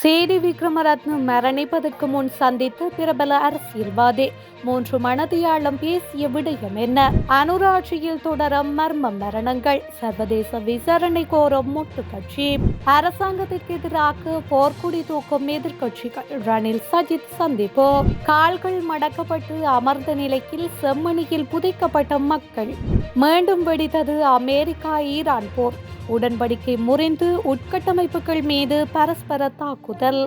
சேடி விக்ரமரத்ன மரணிப்பதற்கு முன் சந்தித்த பிரபல அரசியல்வாதி 3 மனதியாளம் பேசிய விடயம் என்ன? அனுராட்சியில் தொடரும் மர்ம மரணங்கள், சர்வதேச விசாரணை கோரும் மொட்டு கட்சி, அரசாங்கத்திற்கு எதிராக போர்க்குடி தூக்கும் எதிர்கட்சிகள், ரணில் சஜித் சந்திப்பு, கால்கள் மடக்கப்பட்டு அமர்ந்த நிலையில் செம்மணியில் புதைக்கப்பட்ட மக்கள், மீண்டும் வெடித்தது அமெரிக்கா ஈரான் போர், உடன்படிக்கை முறிந்து உட்கட்டமைப்புகள் மீது பரஸ்பர தாக்குதல்.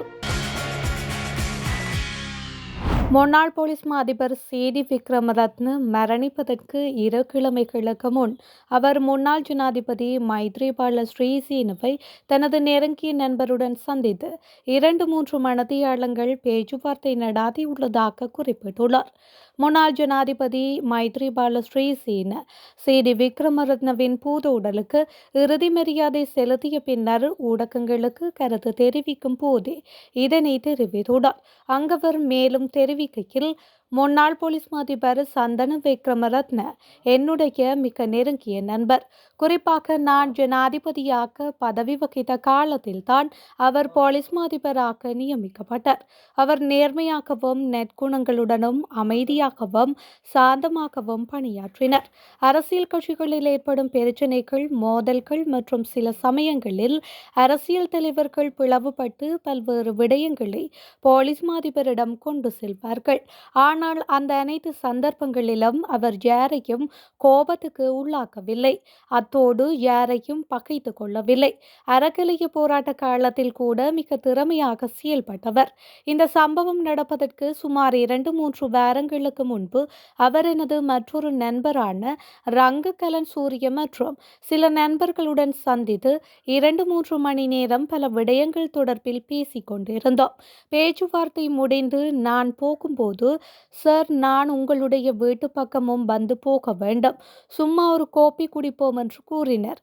முன்னாள் போலீஸ் மா அதிபர் சேடி விக்ரமரத்ன மரணிப்பதற்கு 2 கிழமைகளுக்கு முன் அவர் முன்னாள் ஜனாதிபதி மைத்ரிபால ஸ்ரீசேனவை தனது நெருங்கிய நண்பருடன் சந்தித்து 2-3 மணித்தியாலங்கள் பேச்சுவார்த்தை நடாத்தியுள்ளதாக குறிப்பிட்டுள்ளார். முன்னாள் ஜனாதிபதி மைத்ரிபால ஸ்ரீசேன சேடி விக்ரமரத்னவின் பூத உடலுக்கு இறுதி மரியாதை செலுத்திய பின்னர் ஊடகங்களுக்கு கருத்து தெரிவிக்கும் போதே இதனை தெரிவித்துள்ளார். அங்கவர் மேலும் தெரிவிக்கையில், முன்னாள் போலீஸ் அதிபர் சந்தன விக்ரமரத்ன என்னுடைய மிக நெருங்கிய நண்பர். குறிப்பாக நான் ஜனாதிபதியாக பதவி வகித்த காலத்தில் தான் அவர் போலீஸ் அதிபராக நியமிக்கப்பட்டார். அவர் நேர்மையாகவும் நற்குணங்களுடனும் அமைதியாகவும் சாந்தமாகவும் பணியாற்றினார். அரசியல் கட்சிகளில் ஏற்படும் பிரச்சினைகள், மோதல்கள் மற்றும் சில சமயங்களில் அரசியல் தலைவர்கள் பிளவுபட்டு பல்வேறு விடயங்களை போலீஸ் அதிபரிடம் கொண்டு செல்வார்கள். ஆனால் அந்த அனைத்து சந்தர்ப்பங்களிலும் அவர் யாரையும் கோபத்துக்கு உள்ளாக்கவில்லை, அத்தோடு யாரையும் பகைத்து கொள்ளவில்லை. அறக்கலைய போராட்ட காலத்தில் கூட மிக திறமையாக செயல்பட்டவர். இந்த சம்பவம் நடப்பதற்கு சுமார் 2-3 வாரங்களுக்கு முன்பு அவர் எனது மற்றொரு நண்பரான ரங்ககலன் சூரிய மற்றும் சில நண்பர்களுடன் சந்தித்து 2-3 மணி நேரம் பல விடயங்கள் தொடர்பில் பேசிக் கொண்டிருந்தோம். பேச்சுவார்த்தை முடிந்து நான் போகும்போது, சார், நான் உங்களுடைய வீட்டு பக்கமும் வந்து போக வேண்டும், சும்மா ஒரு கோப்பி குடிப்போம் என்று கூறினர்.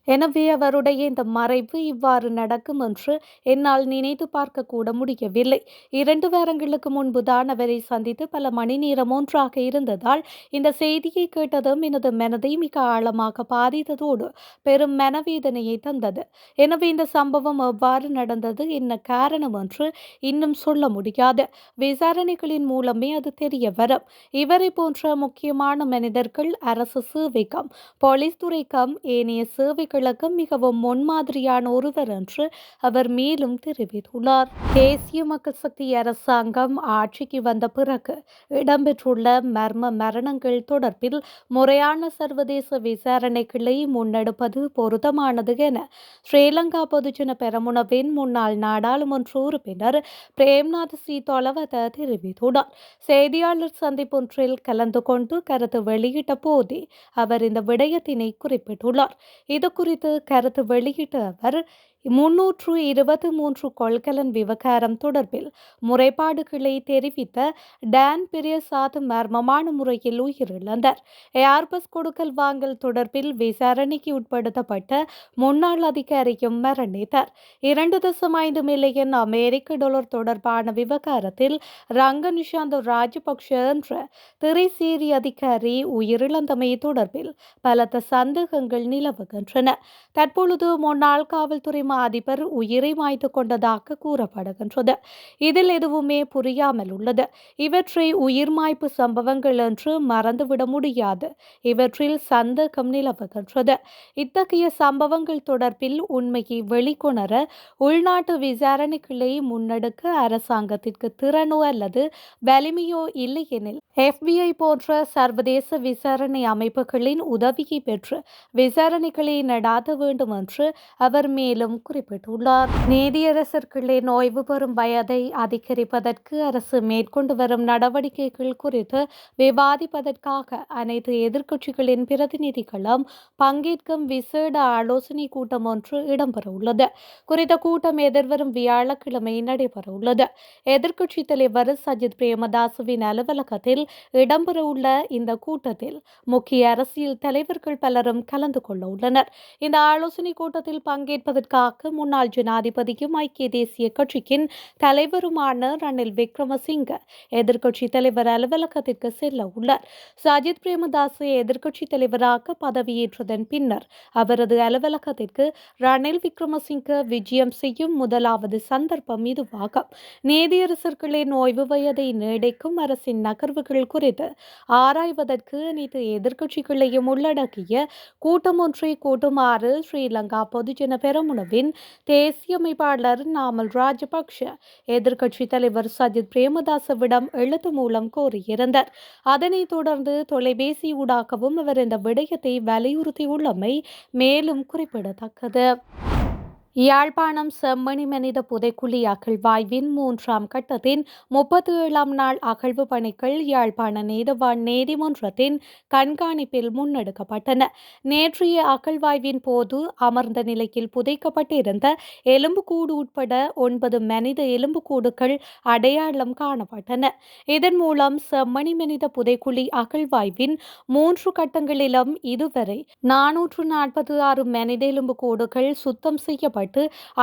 எனவே அவருடைய இந்த மறைவு இவ்வாறு நடக்கும் என்று என்னால் நினைத்து பார்க்க கூட முடியவில்லை. 2 வாரங்களுக்கு முன்புதான் அவரை சந்தித்து பல மணி நேரம் ஒன்றாக இருந்ததால் இந்த செய்தியை கேட்டதும் எனது மனதை மிக ஆழமாக பாதித்ததோடு பெரும் மனவேதனையை தந்தது. எனவே இந்த சம்பவம் எவ்வாறு நடந்தது, என்ன காரணம் என்று இன்னும் சொல்ல முடியாது. விசாரணைகளின் மூலமே அது தெரிய வரும். இவரை போன்ற முக்கியமான மனிதர்கள் அரசு சேவைக்கும் போலீஸ் துறைக்கும் ஏனைய சேவைகளுக்கும் மிகவும் முன்மாதிரியான ஒருவர் என்று அவர் மேலும் தெரிவித்துள்ளார். தேசிய மக்கள் சக்தி அரசாங்கம் ஆட்சிக்கு வந்த பிறகு இடம்பெற்றுள்ள மர்ம மரணங்கள் தொடர்பில் முறையான சர்வதேச விசாரணைகளை முன்னெடுப்பது பொருத்தமானது என ஸ்ரீலங்கா பொதுஜன பெரமுனவின் முன்னாள் நாடாளுமன்ற உறுப்பினர் பிரேம்நாத் சீதோலவத தெரிவித்துள்ளார். செய்தியாளர் சந்திப்பொன்றில் கலந்து கொண்டு கருத்து வெளியிட்ட போதே அவர் இந்த விடயத்தினை குறிப்பிட்டுள்ளார். இது குறித்து கருத்து வெளியிட்ட அவர், 323 கொள்கலன் விவகாரம் தொடர்பில் முறைப்பாடுகளை தெரிவித்த டான் பிரியசாத் மர்மமான முறையில் உயிரிழந்தார். ஏர்பஸ் கொடுக்கல் வாங்கல் தொடர்பில் விசாரணைக்கு உட்படுத்தப்பட்ட முன்னாள் அதிகாரியும் மரணித்தார். 2.5 மில்லியன் அமெரிக்க டாலர் தொடர்பான விவகாரத்தில் ரங்க நிஷாந்த ராஜபக்ஷ என்ற திரைசேரி அதிகாரி உயிரிழந்தமை தொடர்பில் பலத்த சந்தேகங்கள் நிலவுகின்றன. தற்பொழுது முன்னாள் காவல்துறை அதிபர் உயிரை மாய்த்து கொண்டதாக கூறப்படுகின்றது. இதில் எதுவுமே புரியாமல் உள்ளது. இவற்றை உயிர் மாய்ப்பு சம்பவங்கள் என்று மறந்துவிட முடியாது. இவற்றில் சந்தேகம் நிலவுகின்றது. இத்தகைய சம்பவங்கள் தொடர்பில் உண்மையை வெளிக்கொணர உள்நாட்டு விசாரணைகளை முன்னெடுக்க அரசாங்கத்திற்கு திறனோ அல்லது வலிமையோ இல்லை எனில் FBI போன்ற சர்வதேச விசாரணை அமைப்புகளின் உதவியை பெற்று விசாரணைகளை நடாத்த வேண்டும் என்று அவர் மேலும் குறிப்பிட்டுள்ளார். நீதியரசர்களின் ஓய்வு பெறும் வயதை அதிகரிப்பதற்கு அரசு மேற்கொண்டு வரும் நடவடிக்கைகள் குறித்து விவாதிப்பதற்காக அனைத்து எதிர்க்கட்சிகளின் பிரதிநிதிகளும் பங்கேற்கும் விசேட ஆலோசனை கூட்டம் ஒன்று இடம்பெறவுள்ளது. குறித்த கூட்டம் எதிர்வரும் வியாழக்கிழமை நடைபெறவுள்ளது. எதிர்க்கட்சி தலைவர் சஜித் பிரேமதாசவின் அலுவலகத்தில் இடம்பெறவுள்ள இந்த கூட்டத்தில் முக்கிய அரசியல் தலைவர்கள் பலரும் கலந்து கொள்ள உள்ளனர். இந்த ஆலோசனை கூட்டத்தில் பங்கேற்பதற்காக தொடர்பாக முன்னாள் ஜனாதிபதியும் ஐக்கிய தேசிய கட்சியின் தலைவருமான ரணில் விக்ரமசிங்க எதிர்க்கட்சி தலைவர் அலுவலகத்திற்கு செல்ல உள்ளார். சஜித் பிரேமதாச எதிர்க்கட்சி தலைவராக பதவியேற்றதன் பின்னர் அவரது அலுவலகத்திற்கு ரணில் விக்ரமசிங்க விஜயம் செய்யும் முதலாவது சந்தர்ப்பம் இதுவாகும். நீதியரசர்களின் ஓய்வு வயதை நீடிக்கும் அரசின் நகர்வுகள் குறித்து ஆராய்வதற்கு அனைத்து எதிர்க்கட்சிகளையும் உள்ளடக்கிய கூட்டம் ஒன்றை கூட்டுமாறு ஸ்ரீலங்கா பொதுஜன பெரமுனவின் தேசிய அமைப்பாளர் நாமல் ராஜபக்ஷ எதிர்க்கட்சி தலைவர் சஜித் பிரேமதாசவிடம் எழுத்து மூலம் கோரியிருந்தார். அதனைத் தொடர்ந்து தொலைபேசி ஊடாகவும் அவர் இந்த விடயத்தை வலியுறுத்தியுள்ளமை மேலும் குறிப்பிடத்தக்கது. யாழ்ப்பாணம் செம்மணி மனித புதைக்குழி அகழ்வாய்வின் 3ஆம் கட்டத்தின் 37ஆம் நாள் அகழ்வு பணிகள் யாழ்ப்பாண நீதவான் நீதிமன்றத்தின் கண்காணிப்பில் முன்னெடுக்கப்பட்டன. நேற்றைய அகழ்வாய்வின் போது அமர்ந்த நிலையில் புதைக்கப்பட்டிருந்த எலும்புக்கூடு உட்பட 9 மனித எலும்புக்கூடுகள் அடையாளம் காணப்பட்டன. இதன் மூலம் செம்மணி மனித புதைக்குழி அகழ்வாய்வின் 3 கட்டங்களிலும் இதுவரை 446 மனித எலும்புக்கூடுகள் சுத்தம் செய்யப்பட்டு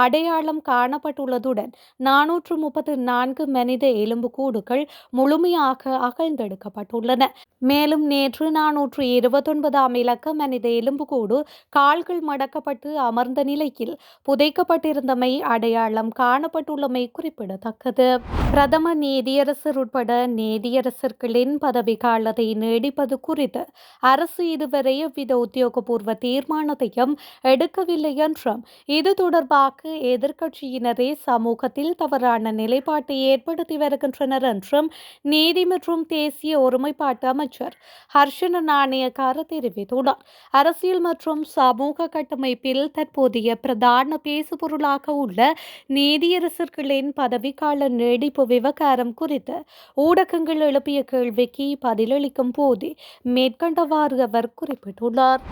அடையாளம் காணப்பட்டுள்ளதுடன் 434 மனித எலும்புக்கூடுகள் முழுமையாக அகழ்ந்தெடுக்கப்பட்டுள்ளன. மேலும் நேற்று 429ஆம் இலக்க மனித எலும்புக்கூடு கால்கள் மடக்கப்பட்டு அமர்ந்த நிலையில் புதைக்கப்பட்டிருந்தமை அடையாளம் காணப்பட்டுள்ளமை குறிப்பிடத்தக்கது. பிரதம நீதியரசர் உட்பட நீதியரசர்களின் பதவிக்காலத்தை நீடிப்பது குறித்து அரசு இதுவரை எவ்வித உத்தியோகபூர்வ தீர்மானத்தையும் எடுக்கவில்லை என்றும் இது தொடர்பாக எதிர்க்கட்சியினரே சமூகத்தில் தவறான நிலைப்பாட்டை ஏற்படுத்தி வருகின்றனர் என்றும் நீதி மற்றும் தேசிய ஒருமைப்பாட்டு அமைச்சர் ஹர்ஷன நாணயக்கார தெரிவித்துள்ளார். அரசியல் மற்றும் சமூக கட்டமைப்பில் தற்போதைய பிரதான பேசுபொருளாக உள்ள நீதியரசர்களின் பதவிக்கால நீடிப்பு விவகாரம் குறித்து ஊடகங்கள் எழுப்பிய கேள்விக்கு பதிலளிக்கும் போதே மேற்கண்டவாறு அவர் குறிப்பிட்டுள்ளார்.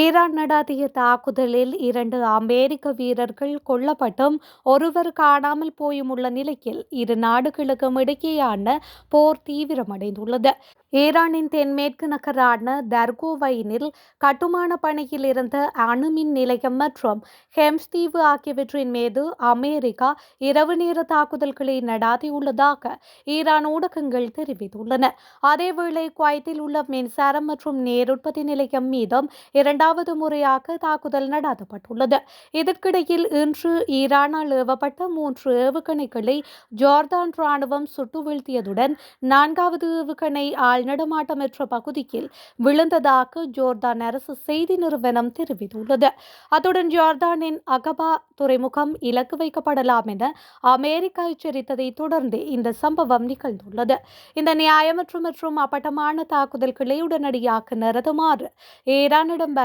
ஈரான் நடத்திய தாக்குதலில் 2 அமெரிக்க வீரர்கள் கொல்லப்பட்டும் ஒருவர் காணாமல் போயும் உள்ள நிலையில் இரு நாடுகளுக்கும் இடையேயான போர் தீவிரமடைந்துள்ளது. ஈரானின் தென்மேற்கு நகரான தர்கோவைனில் கட்டுமான பணியில் இருந்த அணுமின் நிலையம் மற்றும் ஹெம்ஸ் தீவு ஆகியவற்றின் மீது அமெரிக்கா இரவு நேர தாக்குதல்களை நடாத்தியுள்ளதாக ஈரான் ஊடகங்கள் தெரிவித்துள்ளன. அதேவேளை குவைத்தில் உள்ள மின்சாரம் மற்றும் நேர் உற்பத்தி நிலையம் மீதும் 2வது முறையாக தாக்குதல் நடாத்தப்பட்டுள்ளது. இதற்கிடையில் இன்று ஈரானால் ஏவப்பட்ட 3 ஏவுகணைகளை ஜோர்தான் ராணுவம் சுட்டு வீழ்த்தியதுடன் 4வது ஏவுகணை நடமாட்டமற்ற பகுதியில் விழுந்ததாக ஜோர்தான் அரசு செய்தி நிறுவனம் தெரிவித்துள்ளது. அத்துடன் ஜோர்தானின் அகபா துறைமுகம் இலக்கு வைக்கப்படலாம் என அமெரிக்கா எச்சரித்ததை தொடர்ந்து இந்த சம்பவம் நிகழ்ந்துள்ளது. இந்த நியாயமற்ற மற்றும் அப்பட்டமான தாக்குதல்களை உடனடியாக நிறுத்துமாறு ஈரானிடம்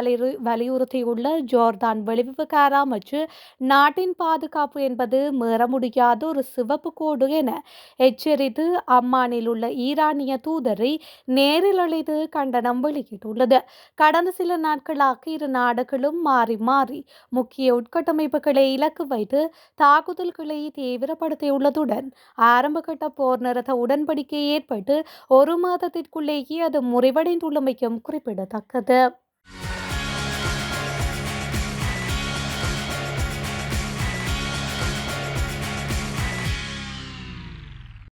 வலியுறுத்தியுள்ள ஜோர்தான் வெளிவிவகார அமைச்சு நாட்டின் பாதுகாப்பு என்பது மீற முடியாத ஒரு சிவப்பு கோடு என எச்சரித்து அம்மானில் உள்ள ஈரானிய தூதரை நேரில் அழைத்து கண்டனம் வெளியிட்டுள்ளது. கடந்த சில நாட்களாக இரு நாடுகளும் மாறி மாறி முக்கிய உட்கட்டமைப்புகளை இலக்கு வைத்து தாக்குதல்களை தீவிரப்படுத்தியுள்ளதுடன் ஆரம்பகட்ட போர் நிறுத்த உடன்படிக்கை ஏற்பட்டு 1 மாதத்திற்குள்ளேயே அது முறிவடைந்துள்ளமையும் குறிப்பிடத்தக்கது.